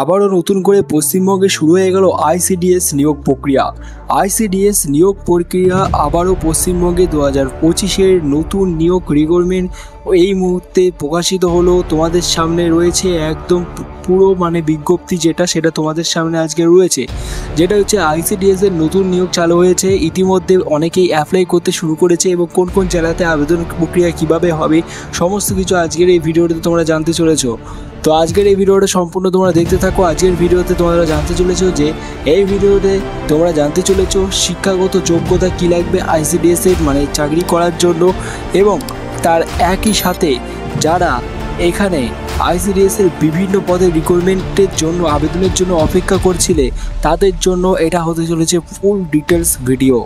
আবারও নতুন করে পশ্চিমবঙ্গে শুরু হয়ে গেল আইসিডিএস নিয়োগ প্রক্রিয়া। আইসিডিএস নিয়োগ প্রক্রিয়া আবারও পশ্চিমবঙ্গে 2025-এর নতুন নিয়োগ রিক্রুটমেন্ট এই মুহূর্তে প্রকাশিত হলো। তোমাদের সামনে রয়েছে একদম পুরো বিজ্ঞপ্তি সেটা তোমাদের সামনে আজকে রয়েছে, যেটা হচ্ছে আইসিডিএসের নতুন নিয়োগ চালু হয়েছে। ইতিমধ্যে অনেকেই অ্যাপ্লাই করতে শুরু করেছে এবং কোন কোন জেলাতে আবেদন প্রক্রিয়া কিভাবে হবে সমস্ত কিছু আজকের এই ভিডিওতে তোমরা জানতে চলেছো। তো আজকের এই ভিডিওটা সম্পূর্ণ তোমরা দেখতে থাকো। আজকের ভিডিওতে তোমরা জানতে চলেছো যে এই ভিডিওতে তোমরা জানতে চলেছো শিক্ষাগত যোগ্যতা কী লাগবে আইসিডিএসের চাকরি করার জন্য, এবং তার একই সাথে যারা এখানে আইসিডিএসের বিভিন্ন পদে রিক্রুটমেন্টের জন্য আবেদনের জন্য অপেক্ষা করছিলে তাদের জন্য এটা হতে চলেছে ফুল ডিটেলস ভিডিও।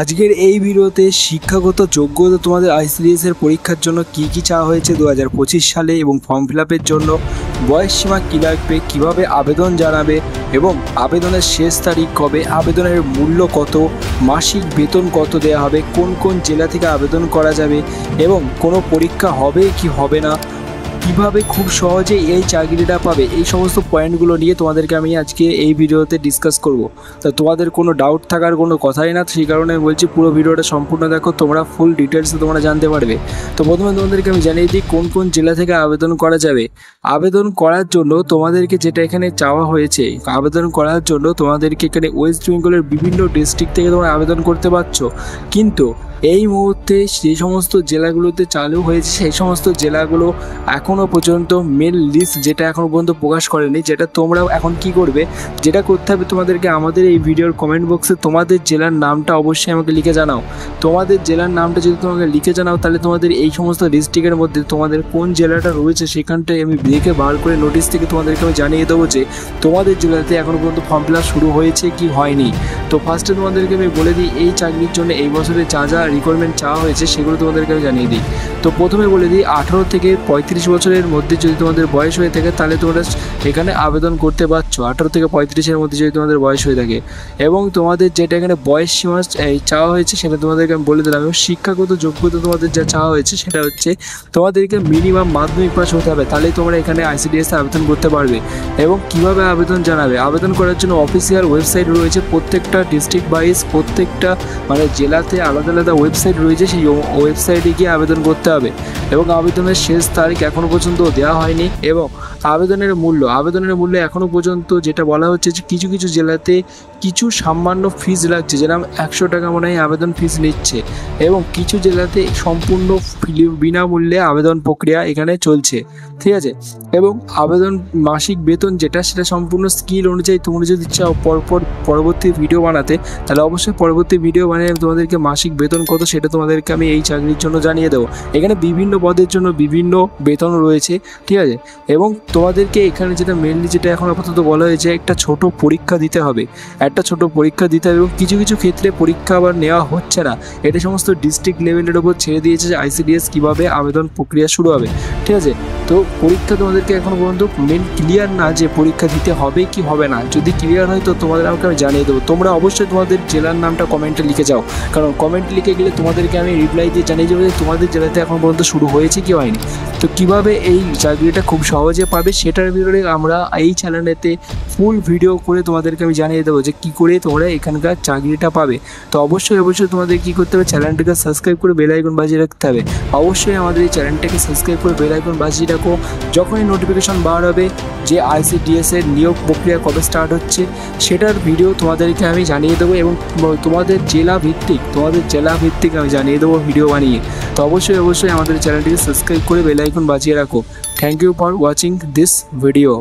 আজকের এই ভিডিওতে শিক্ষাগত যোগ্যতা তোমাদের আইসিডিএসের পরীক্ষার জন্য কী কী চাওয়া হয়েছে 2025 সালে এবং ফর্ম ফিল আপের জন্য, বয়সসীমা কী লাগবে, কীভাবে আবেদন জানাবে এবং আবেদনের শেষ তারিখ কবে, আবেদনের মূল্য কত, মাসিক বেতন কত দেওয়া হবে, কোন কোন জেলা থেকে আবেদন করা যাবে এবং কোনো পরীক্ষা হবে কি হবে না, কীভাবে খুব সহজেই এই চাকরিটা পাবে, এই সমস্ত পয়েন্টগুলো নিয়ে তোমাদেরকে আমি আজকে এই ভিডিওতে ডিসকাস করব। তো তোমাদের কোনো ডাউট থাকার কোনো কথাই না, সেই কারণে আমি বলছি পুরো ভিডিওটা সম্পূর্ণ দেখো, তোমরা ফুল ডিটেলসে তোমরা জানতে পারবে। তো প্রথমে তোমাদেরকে আমি জানিয়ে দিই কোন কোন জেলা থেকে আবেদন করা যাবে। আবেদন করার জন্য তোমাদেরকে যেটা এখানে চাওয়া হয়েছে, আবেদন করার জন্য তোমাদেরকে এখানে ওয়েস্ট বেঙ্গলের বিভিন্ন ডিস্ট্রিক্ট থেকে তোমরা আবেদন করতে পারছো, কিন্তু এই মুহূর্তে যে সমস্ত জেলাগুলোতে চালু হয়েছে সেই সমস্ত জেলাগুলো এখনও পর্যন্ত মেন লিস্ট যেটা এখনও পর্যন্ত প্রকাশ করেনি। যেটা তোমরাও এখন কি করবে, যেটা করতে হবে তোমাদেরকে আমাদের এই ভিডিওর কমেন্ট বক্সে তোমাদের জেলার নামটা অবশ্যই আমাকে লিখে জানাও। তোমাদের জেলার নামটা যদি তোমাকে লিখে জানাও তাহলে তোমাদের এই সমস্ত ডিস্ট্রিক্টের মধ্যে তোমাদের কোন জেলাটা রয়েছে সেখানটায় আমি দেখে বার করে নোটিশ থেকে তোমাদেরকে আমি জানিয়ে দেবো যে তোমাদের জেলাতে এখনও পর্যন্ত ফর্ম ফিল আপ শুরু হয়েছে কি হয়নি। তো ফার্স্টে তোমাদেরকে আমি বলে দিই এই চাকরির জন্য এই বছরে যা যা রিক্রুটমেন্ট চাওয়া হয়েছে সেগুলো তোমাদেরকে আমি জানিয়ে দিই। তো প্রথমে বলে দিই 18 থেকে 35 বছরের মধ্যে যদি তোমাদের বয়স হয়ে থাকে তাহলে তোমরা এখানে আবেদন করতে পারছো, 18 থেকে 35-এর মধ্যে যদি তোমাদের বয়স হয়ে থাকে। এবং তোমাদের যেটা এখানে বয়স সীমা চাওয়া হয়েছে সেটা তোমাদেরকে আমি বলে দিলাম। এবং শিক্ষাগত যোগ্যতা তোমাদের যা চাওয়া হয়েছে সেটা হচ্ছে তোমাদেরকে মিনিমাম মাধ্যমিক পাস হতে হবে, তাহলেই তোমরা এখানে আইসিডিএস আবেদন করতে পারবে। এবং কিভাবে আবেদন জানাবে, আবেদন করার জন্য অফিসিয়াল ওয়েবসাইট রয়েছে প্রত্যেকটা ডিস্ট্রিক্ট ওয়াইজ, প্রত্যেকটা জেলাতে আলাদা আলাদা ওয়েবসাইট রয়েছে, সেই ওয়েবসাইটে গিয়ে আবেদন করতে হবে। এবং আবেদনের শেষ তারিখ এখনও পর্যন্ত দেওয়া হয়নি। এবং আবেদনের মূল্য এখনও পর্যন্ত যেটা বলা হচ্ছে যে কিছু কিছু জেলাতে কিছু সামান্য ফিস লাগছে, যেরকম 100 টাকা মনে হয় আবেদন ফিস নিচ্ছে, এবং কিছু জেলাতে সম্পূর্ণ বিনামূল্যে আবেদন প্রক্রিয়া এখানে চলছে, ঠিক আছে। এবং আবেদন মাসিক বেতন সেটা সম্পূর্ণ স্কিল অনুযায়ী। তোমরা যদি চাও পরবর্তী ভিডিও বানাতে তাহলে অবশ্যই পরবর্তী ভিডিও বানিয়ে তোমাদেরকে মাসিক বেতন কত সেটা তোমাদেরকে আমি এই চাকরির জন্য জানিয়ে দেবো। এখানে বিভিন্ন পদের জন্য বিভিন্ন বেতন রয়েছে, ঠিক আছে। এবং তোমাদেরকে এখানে যেটা এখন আপাতত বলা হয়েছে একটা ছোট পরীক্ষা দিতে হবে, এবং কিছু কিছু ক্ষেত্রে পরীক্ষা আবার নেওয়া হচ্ছে না। এটা সমস্ত ডিস্ট্রিক্ট লেভেলের ওপর ছেড়ে দিয়েছে যে আইসিডিএস কীভাবে আবেদন প্রক্রিয়া শুরু হবে, ঠিক আছে। তো পরীক্ষা তোমাদেরকে এখনও পর্যন্ত ক্লিয়ার না যে পরীক্ষা দিতে হবে কি হবে না। যদি ক্লিয়ার হয় তো তোমাদের আমাকে আমি জানিয়ে দেবো। তোমরা অবশ্যই তোমাদের জেলার নামটা কমেন্টে লিখে যাও, কারণ কমেন্ট লিখে গেলে তোমাদেরকে আমি রিপ্লাই দিয়ে জানিয়ে দেবো যে তোমাদের জেলাতে এখন পর্যন্ত শুরু হয়েছে কি হয়নি। তো কীভাবে এই চাকরিটা খুব সহজে পাবে সেটার ভিতরে আমরা এই চ্যানেলেতে ফুল ভিডিও করে তোমাদেরকে আমি জানিয়ে দেবো যে কী করে তোমরা এখানকার চাকরিটা পাবে। তো অবশ্যই তোমাদের কী করতে হবে, চ্যানেলটাকে সাবস্ক্রাইব করে বেল আইকন বাজিয়ে রাখতে হবে। অবশ্যই আমাদের এই চ্যানেলটাকে সাবস্ক্রাইব করে বেল আইকন বাজিয়ে রাখো। যখনই নোটিফিকেশন বার হবে যে আইসিডিএসের নিয়োগ প্রক্রিয়া কবে স্টার্ট হচ্ছে সেটার ভিডিও তোমাদেরকে আমি জানিয়ে দেবো, এবং তোমাদের জেলা ভিত্তিক আমি জানিয়ে দেবো ভিডিও বানিয়ে। তো অবশ্যই আমাদের চ্যানেলটিকে সাবস্ক্রাইব করে বেল আইকন বাজিয়ে রাখো। Thank you for watching this video.